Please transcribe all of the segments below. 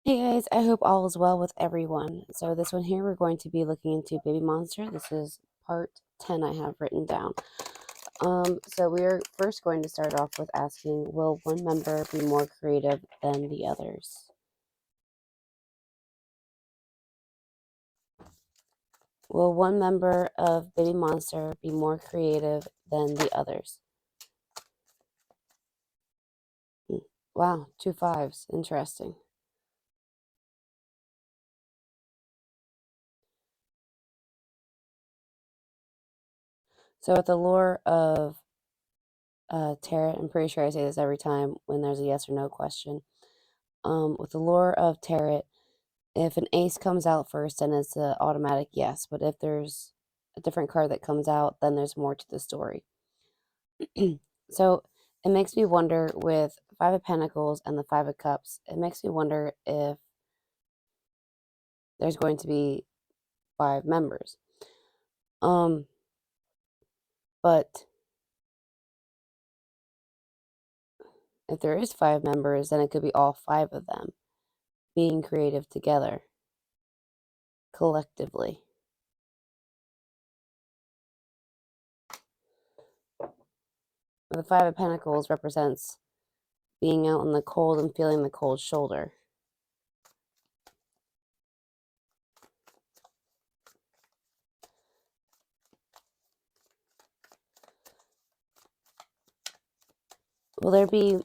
Hey guys, I hope all is well with everyone. So this one here, we're going to be looking into Babymonster. This is part 10 I have written down. So we are first going to start off with asking, will one member be more creative than the others? Will one member of Babymonster be more creative than the others? Wow, 2 5s. Interesting. So with the lore of Tarot, I'm pretty sure I say this every time when there's a yes or no question. With the lore of Tarot, if an ace comes out first, then it's an automatic yes. But if there's a different card that comes out, then there's more to the story. So it makes me wonder with Five of Pentacles and the Five of Cups, it makes me wonder if there's going to be 5 members. But if there is 5 members, then it could be all 5 of them being creative together, collectively. The Five of Pentacles represents being out in the cold and feeling the cold shoulder. Will there be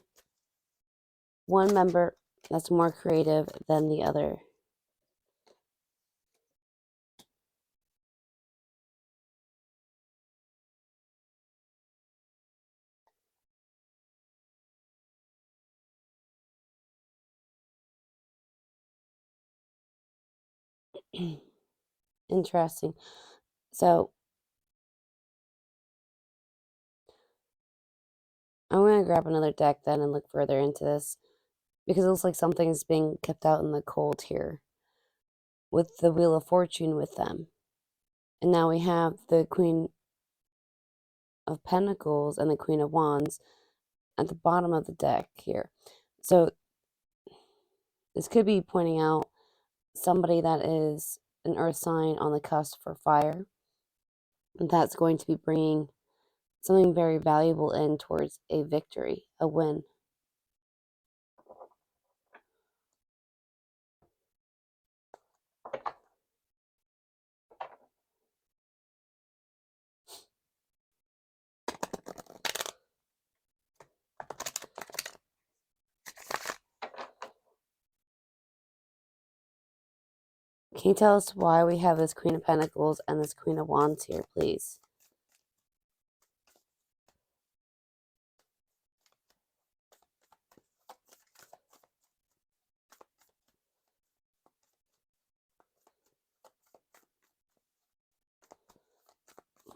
one member that's more creative than the other? Interesting. So I'm going to grab another deck then and look further into this because it looks like something's being kept out in the cold here with the Wheel of Fortune with them. And now we have the Queen of Pentacles and the Queen of Wands at the bottom of the deck here. So this could be pointing out somebody that is an earth sign on the cusp for fire. And that's going to be bringing something very valuable in towards a victory, a win. Can you tell us why we have this Queen of Pentacles and this Queen of Wands here, please?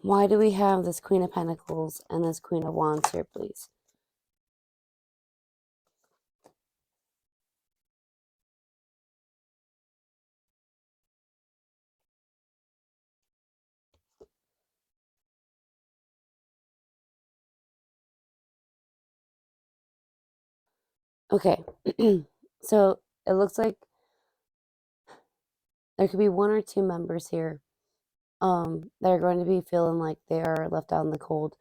Why do we have this Queen of Pentacles and this Queen of Wands here, please? Okay, so it looks like there could be 1 or 2 members here that are going to be feeling like they are left out in the cold.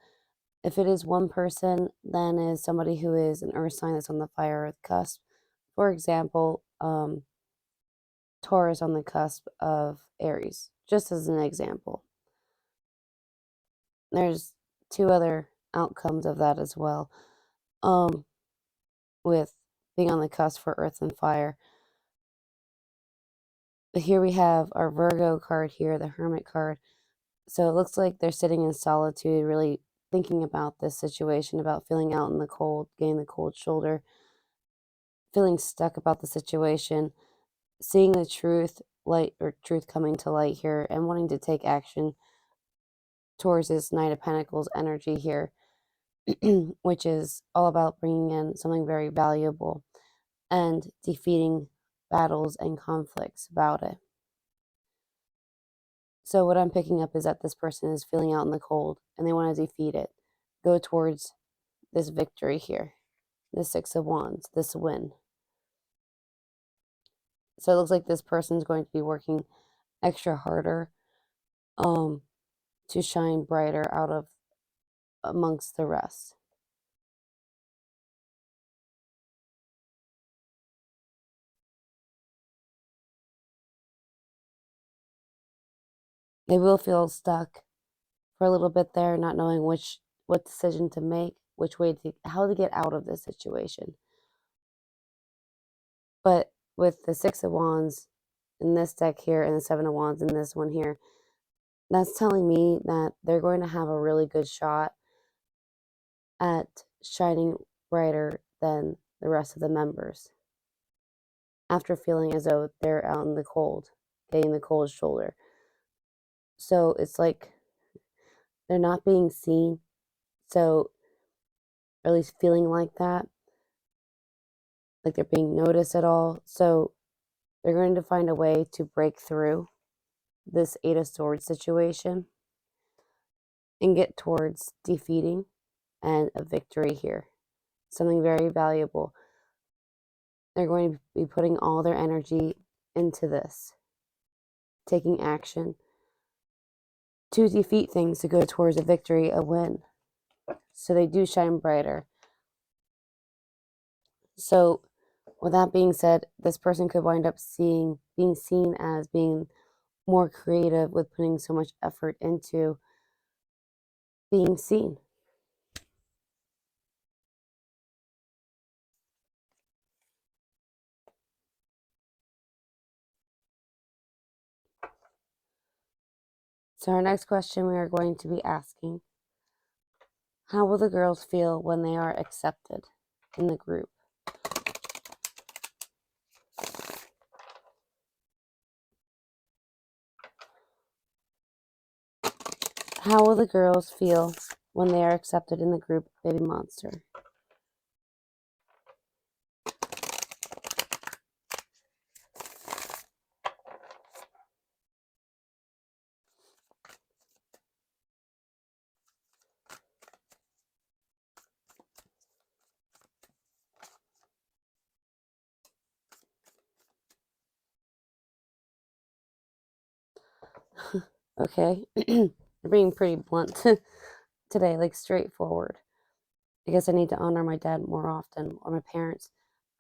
If it is one person, then is somebody who is an earth sign that's on the fire earth cusp. For example, Taurus on the cusp of Aries, just as an example. There's 2 other outcomes of that as well, with being on the cusp for earth and fire. But here we have our Virgo card here, the Hermit card. So it looks like they're sitting in solitude, really thinking about this situation, about feeling out in the cold, getting the cold shoulder, feeling stuck about the situation, seeing the truth, light or truth coming to light here, and wanting to take action towards this Knight of Pentacles energy here, which is all about bringing in something very valuable and defeating battles and conflicts about it. So what I'm picking up is that this person is feeling out in the cold and they want to defeat it, go towards this victory here, the Six of Wands, this win. So it looks like this person's going to be working extra harder to shine brighter out of amongst the rest. They will feel stuck for a little bit there, not knowing what decision to make, how to get out of this situation. But with the Six of Wands in this deck here and the Seven of Wands in this one here, that's telling me that they're going to have a really good shot at shining brighter than the rest of the members after feeling as though they're out in the cold, getting the cold shoulder. So it's like they're not being seen, so, or at least feeling like that, like they're being noticed at all. So they're going to find a way to break through this Eight of Swords situation and get towards defeating and a victory here. Something very valuable. They're going to be putting all their energy into this, taking action to defeat things, to go towards a victory, a win. So they do shine brighter. So with that being said, this person could wind up being seen as being more creative with putting so much effort into being seen. So our next question we are going to be asking, how will the girls feel when they are accepted in the group? How will the girls feel when they are accepted in the group Babymonster? Okay, you're being pretty blunt today, like straightforward. I guess I need to honor my dad more often, or my parents.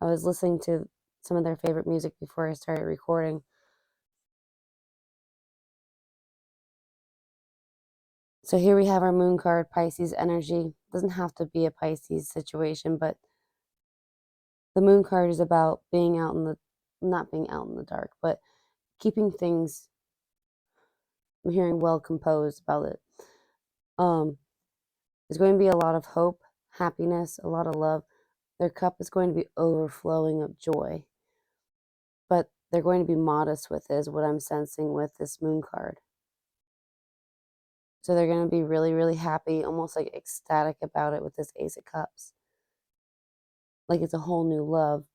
I was listening to some of their favorite music before I started recording. So here we have our moon card, Pisces energy. Doesn't have to be a Pisces situation, but the moon card is about being out in the, not being out in the dark, but keeping things, I'm hearing well composed about it. There's going to be a lot of hope, happiness, a lot of love. Their cup is going to be overflowing of joy, but they're going to be modest with it, is what I'm sensing with this moon card. So they're going to be really, really happy, almost like ecstatic about it with this Ace of Cups. Like it's a whole new love,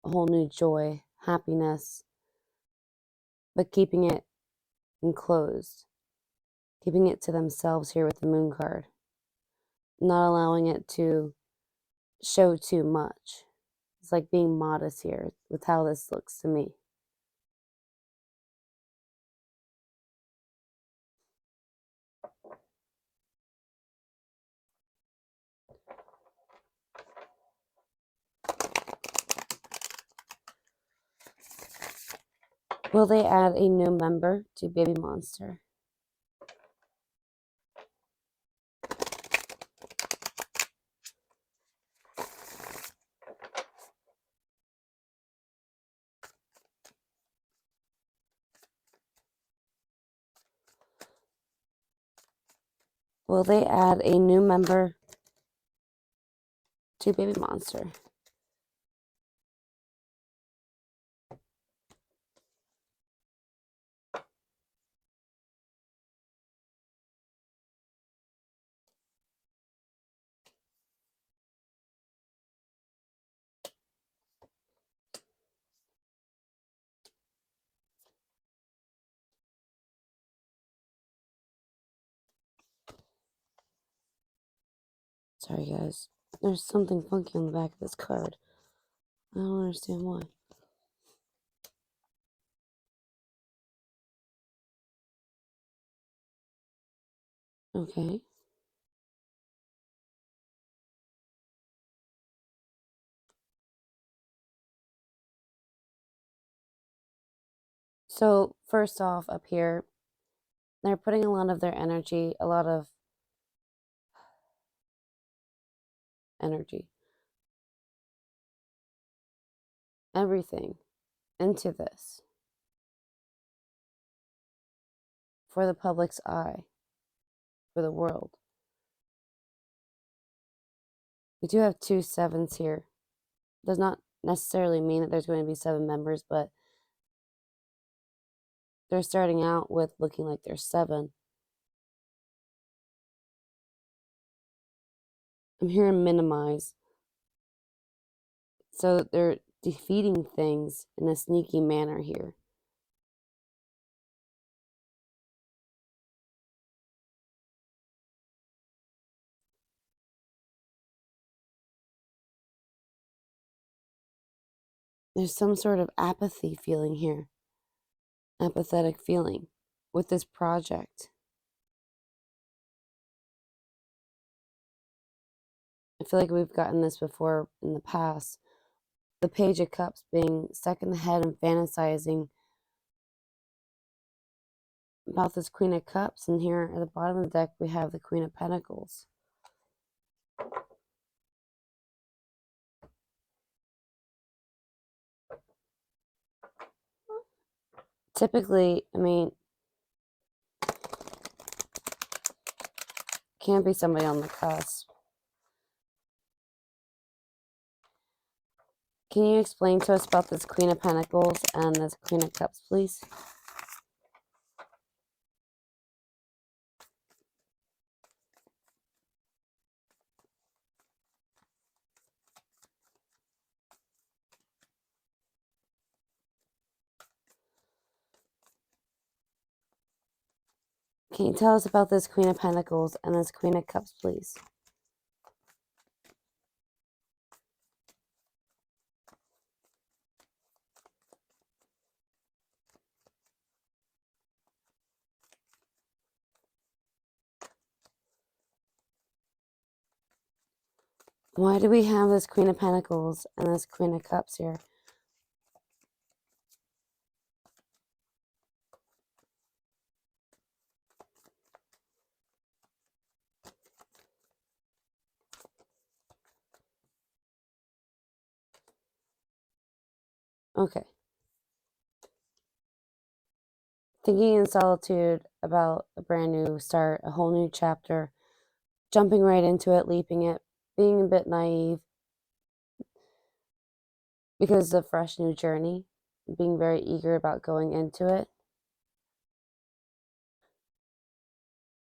a whole new joy, happiness, but keeping it enclosed, keeping it to themselves here with the moon card, not allowing it to show too much. It's like being modest here with how this looks to me. Will they add a new member to Babymonster? Will they add a new member to Babymonster? Sorry, guys. There's something funky on the back of this card. I don't understand why. Okay. So, first off, up here, they're putting a lot of their energy, a lot of energy, everything into this for the public's eye, for the world. We do have 2 7s here. Does not necessarily mean that there's going to be 7 members, but they're starting out with looking like there's 7. I'm hearing minimize. So they're defeating things in a sneaky manner here. There's some sort of apathy feeling here, apathetic feeling with this project. I feel like we've gotten this before in the past. The Page of Cups being stuck in the head and fantasizing about this Queen of Cups, and here at the bottom of the deck we have the Queen of Pentacles. Typically, I mean, can't be somebody on the cusp. Can you explain to us about this Queen of Pentacles and this Queen of Cups, please? Can you tell us about this Queen of Pentacles and this Queen of Cups, please? Why do we have this Queen of Pentacles and this Queen of Cups here? Okay. Thinking in solitude about a brand new start, a whole new chapter, jumping right into it, leaping it, being a bit naive because it's a fresh new journey, being very eager about going into it.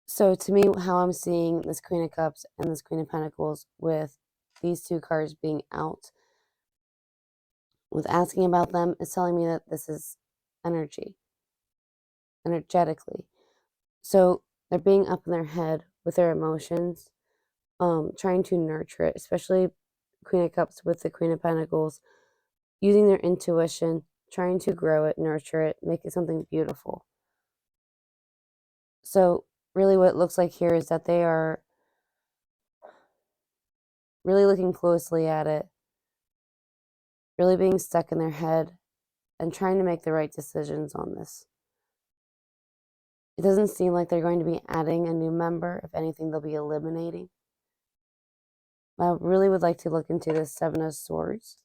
So to me, how I'm seeing this Queen of Cups and this Queen of Pentacles with these 2 cards being out, with asking about them, is telling me that this is energy, energetically. So they're being up in their head with their emotions, trying to nurture it, especially Queen of Cups with the Queen of Pentacles, using their intuition, trying to grow it, nurture it, make it something beautiful. So really what it looks like here is that they are really looking closely at it, really being stuck in their head and trying to make the right decisions on this. It doesn't seem like they're going to be adding a new member. If anything, they'll be eliminating. I really would like to look into this 7 of Swords.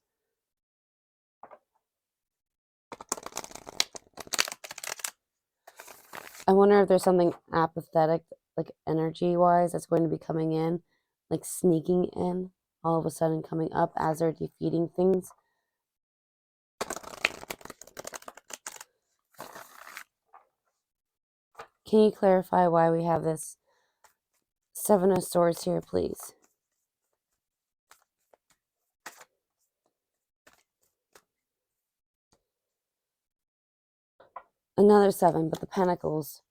I wonder if there's something apathetic, like energy-wise, that's going to be coming in, like sneaking in, all of a sudden coming up as they're defeating things. Can you clarify why we have this 7 of Swords here, please? Another 7, but the Pentacles.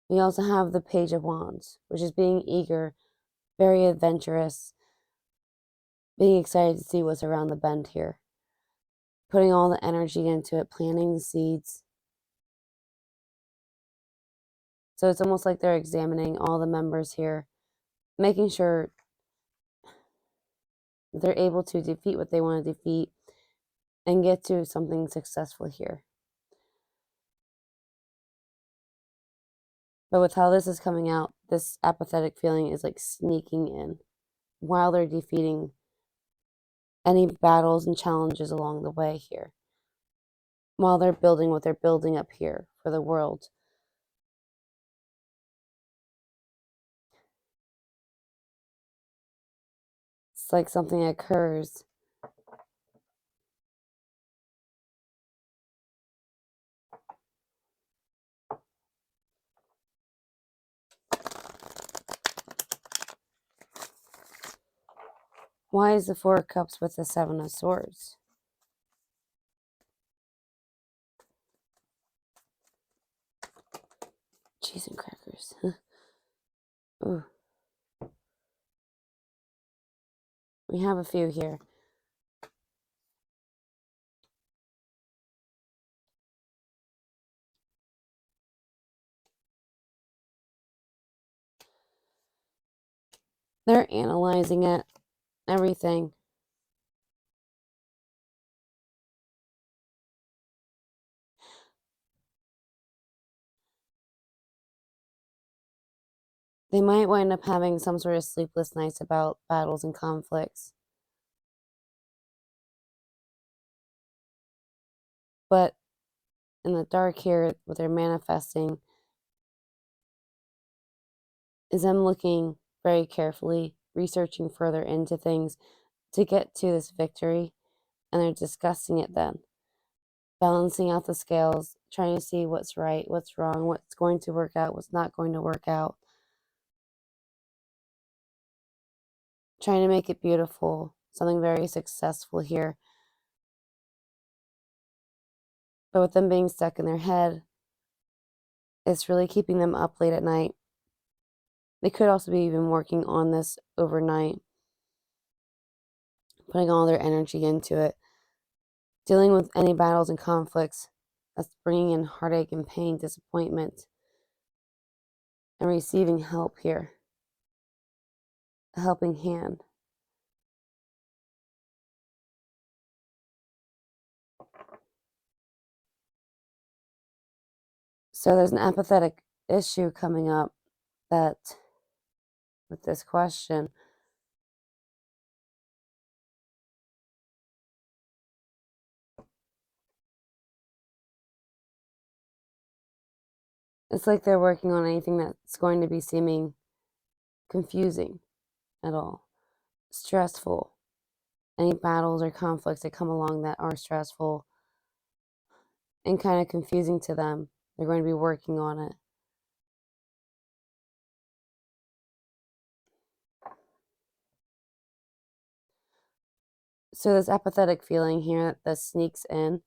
We also have the Page of Wands, which is being eager, very adventurous, being excited to see what's around the bend here. Putting all the energy into it, planting the seeds. So it's almost like they're examining all the members here, making sure they're able to defeat what they want to defeat and get to something successful here. But with how this is coming out, this apathetic feeling is like sneaking in while they're defeating any battles and challenges along the way here, while they're building what they're building up here for the world. It's like something occurs. Why is the Four of Cups with the Seven of Swords? Cheese and crackers. Ooh. We have a few here. They're analyzing it, everything. They might wind up having some sort of sleepless nights about battles and conflicts. But in the dark here, what they're manifesting is them looking very carefully, researching further into things to get to this victory, and they're discussing it then, balancing out the scales, trying to see what's right, what's wrong, what's going to work out, what's not going to work out, trying to make it beautiful, something very successful here. But with them being stuck in their head, it's really keeping them up late at night. They could also be even working on this overnight, putting all their energy into it, dealing with any battles and conflicts that's bringing in heartache and pain, disappointment, and receiving help here, a helping hand. So there's an apathetic issue coming up that, with this question, it's like they're working on anything that's going to be seeming confusing at all, stressful, any battles or conflicts that come along that are stressful and kind of confusing to them. They're going to be working on it. So this apathetic feeling here that sneaks in,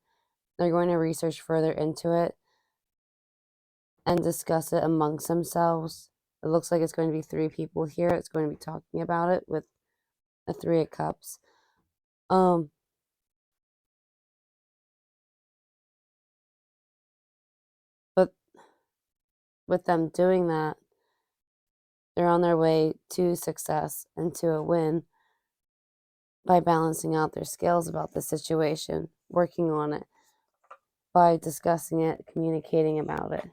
they're going to research further into it and discuss it amongst themselves. It looks like it's going to be 3 people here. It's going to be talking about it with a 3 of Cups. But with them doing that, they're on their way to success and to a win by balancing out their scales about the situation, working on it, by discussing it, communicating about it.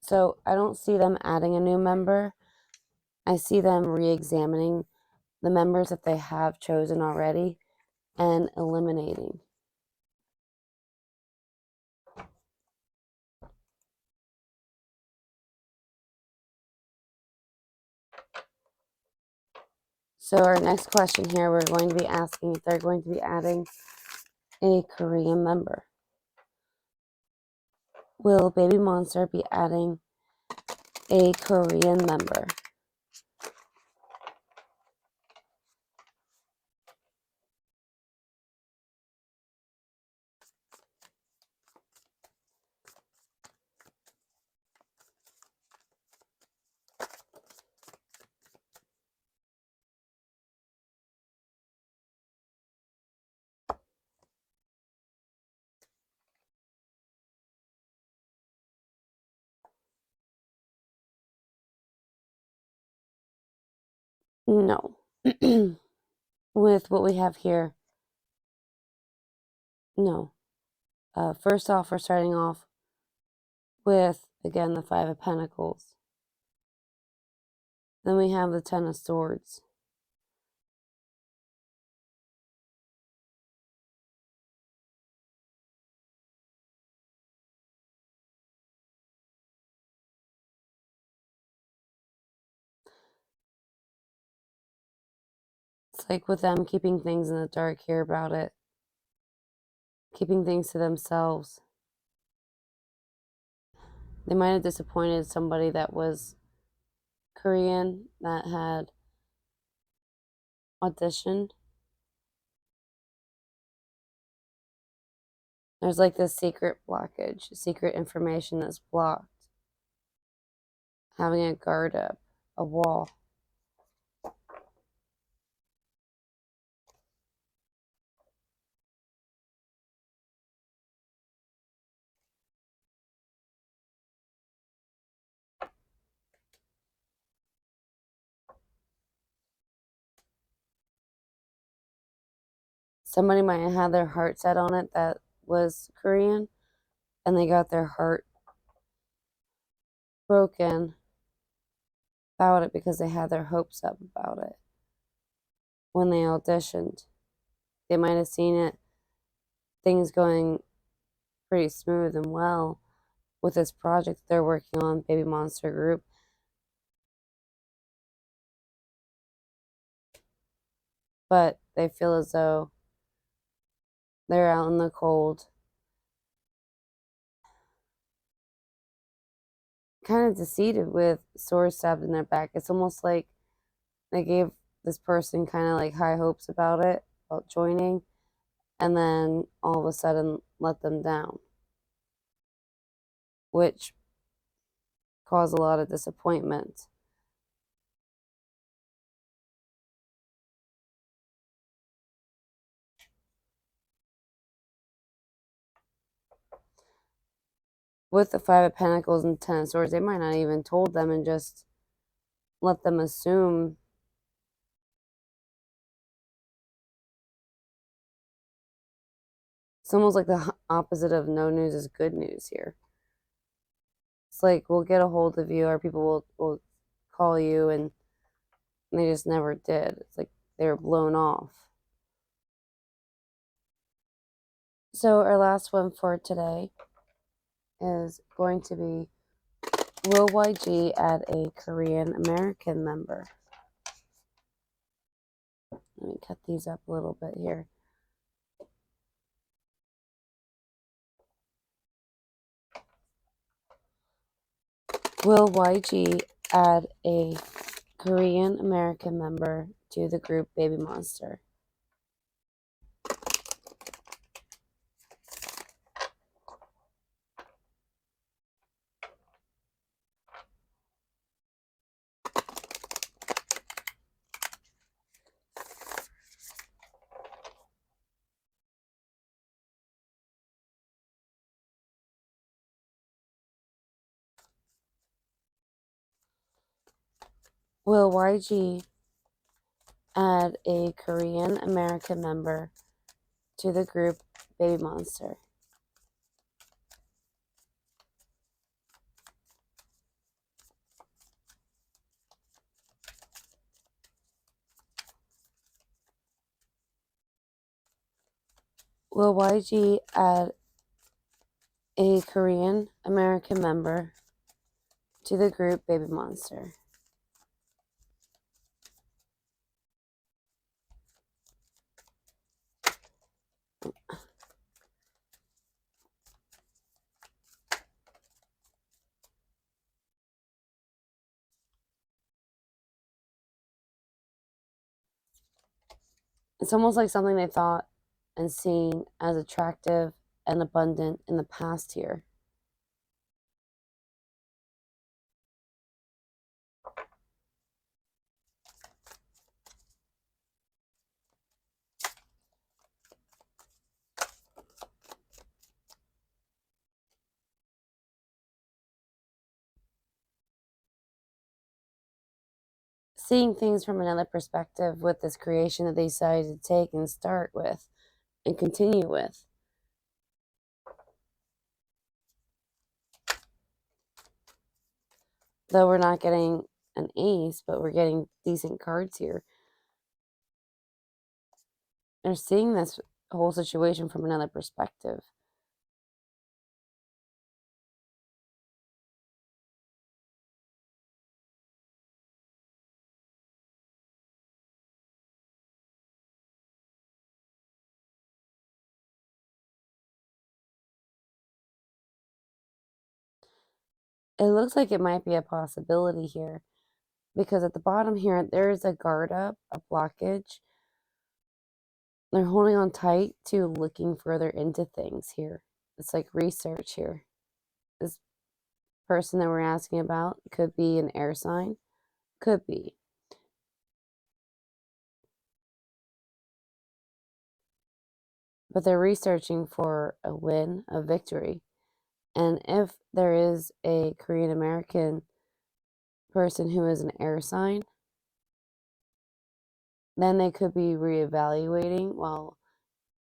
So I don't see them adding a new member. I see them re-examining the members that they have chosen already and eliminating. So our next question here, we're going to be asking if they're going to be adding a Korean member. Will Babymonster be adding a Korean member? No. With what we have here, no. First off, we're starting off with, again, the Five of Pentacles. Then we have the Ten of Swords. It's like with them keeping things in the dark here about it, keeping things to themselves. They might have disappointed somebody that was Korean that had auditioned. There's like this secret blockage, secret information that's blocked. Having a guard up, a wall. Somebody might have had their heart set on it that was Korean, and they got their heart broken about it because they had their hopes up about it when they auditioned. They might have seen it, things going pretty smooth and well with this project they're working on, Babymonster Group. But they feel as though they're out in the cold, kind of defeated with swords stabbed in their back. It's almost like they gave this person kind of like high hopes about it, about joining, and then all of a sudden let them down, which caused a lot of disappointment. With the Five of Pentacles and Ten of Swords, they might not even told them and just let them assume. It's almost like the opposite of no news is good news here. It's like, we'll get a hold of you, or people will call you, and they just never did. It's like they were blown off. So our last one for today is going to be, will YG add a Korean American member? Let me cut these up a little bit here. Will YG add a Korean American member to the group Babymonster? Will YG add a Korean American member to the group Babymonster? Will YG add a Korean American member to the group Babymonster? It's almost like something they thought and seen as attractive and abundant in the past here. seeing things from another perspective with this creation that they decided to take and start with and continue with. Though we're not getting an ace, but we're getting decent cards here. They're seeing this whole situation from another perspective. It looks like it might be a possibility here, because at the bottom here, there's a guard up, a blockage. They're holding on tight to looking further into things here. It's like research here. This person that we're asking about could be an air sign. Could be. But they're researching for a win, a victory. And if there is a Korean American person who is an air sign, then they could be reevaluating while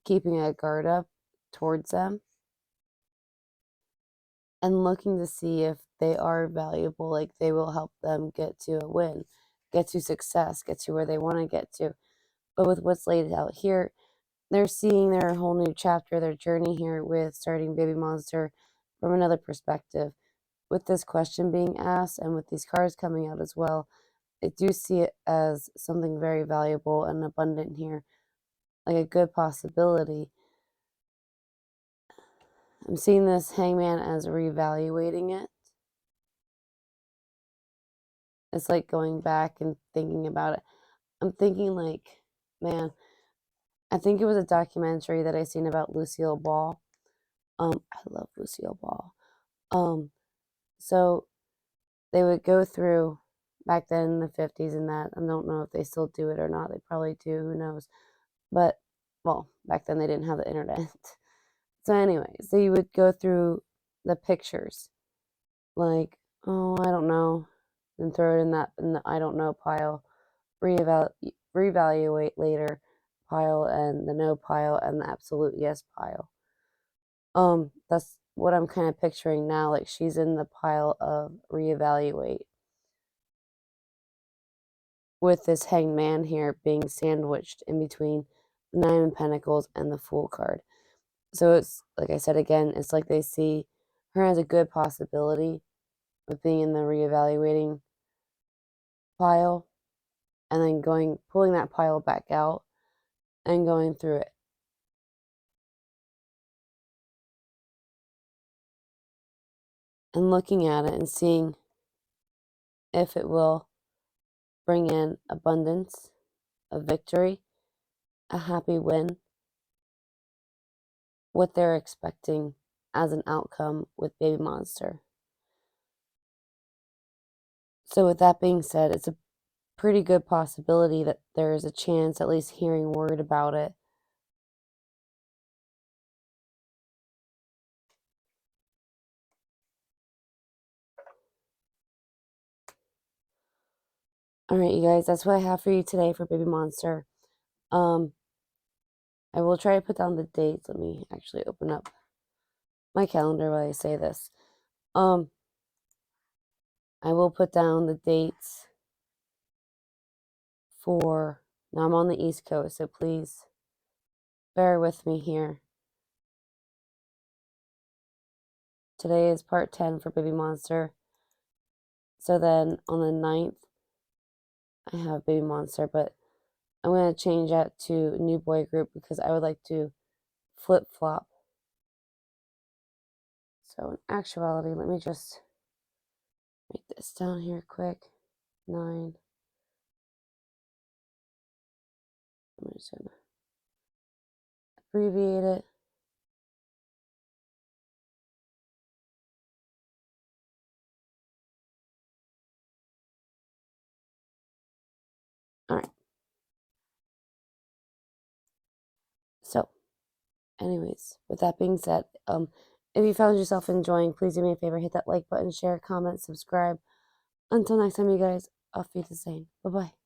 keeping a guard up towards them and looking to see if they are valuable, like they will help them get to a win, get to success, get to where they want to get to. But with what's laid out here, they're seeing their whole new chapter, their journey here with starting Babymonster from another perspective. With this question being asked and with these cards coming out as well, I do see it as something very valuable and abundant here, like a good possibility. I'm seeing this hangman as reevaluating it. It's like going back and thinking about it. I'm thinking like, man, I think it was a documentary that I seen about Lucille Ball. I love Lucille Ball. So they would go through back then in the 50s and that. I don't know if they still do it or not. They probably do. Who knows? But, well, back then they didn't have the internet. So anyway, so you would go through the pictures. Like, oh, I don't know. And throw it in the I don't know pile. Reevaluate later pile and the no pile and the absolute yes pile. That's what I'm kind of picturing now. Like she's in the pile of reevaluate, with this hanged man here being sandwiched in between the Nine of Pentacles and the Fool card. So it's, like I said again, it's like they see her as a good possibility of being in the reevaluating pile and then pulling that pile back out and going through it. And looking at it and seeing if it will bring in abundance, a victory, a happy win, what they're expecting as an outcome with Babymonster. So with that being said, it's a pretty good possibility that there is a chance, at least hearing word about it. Alright, you guys, that's what I have for you today for Babymonster. I will try to put down the dates. Let me actually open up my calendar while I say this. I will put down the dates for, now I'm on the East Coast, so please bear with me here. Today is part 10 for Babymonster. So then on the 9th, I have Babymonster, but I'm going to change that to New Boy Group because I would like to flip-flop. So in actuality, let me just write this down here quick. 9. I'm just going to abbreviate it. All right. So, anyways, with that being said, if you found yourself enjoying, please do me a favor, hit that like button, share, comment, subscribe. Until next time, you guys, auf Wiedersehen. Bye-bye.